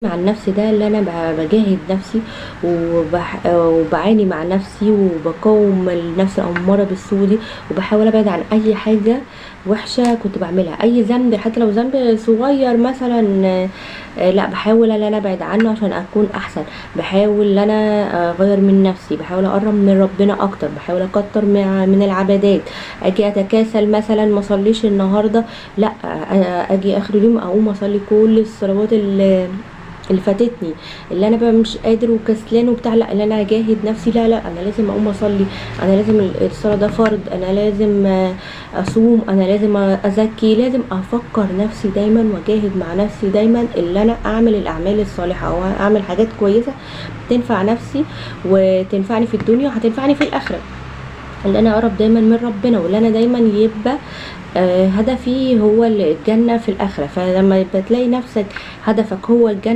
مع النفس ده اللي أنا باجاهد نفسي وباعاني مع نفسي وباقاوم النفس الأمارة بالسوء دي، وباحاول أبعد عن أي حاجة وحشة كنت باعملها، أي ذنب حتى لو ذنب صغير مثلًا لأ باحاول إن أنا أبعد عنه عشان أكون أحسن، باحاول إن أنا أغيّر من نفسي، باحاول أقرّب من ربنا أكتر، باحاول أكتر من العبادات، آجي أتكاسل مثلًا ما أصلّيش النهارده لأ، آجي آخر اليوم أقوم أصلّي كل الصلوات اللي فاتتني، اللي أنا بقى مش قادر وكسلان وبتاع لأ، اللي أنا أجاهد نفسي لا، لأ، أنا لازم أقوم أصلّي، أنا لازم الصلاة ده فرض، أنا لازم أصوم، أنا لازم أزكّي، لازم أفكّر نفسي دايمًا وأجاهد مع نفسي دايمًا اللي أنا أعمل الأعمال الصالحة أو أعمل حاجات كويسة تنفع نفسي وتنفعني في الدنيا وهتنفعني في الآخرة، اللي أنا أقرب دايمًا من ربنا واللي أنا دايمًا يبقى هدفي هو الجنة في الآخرة، فلمّا يبقى تلاقي نفسك هدفك هو الجنة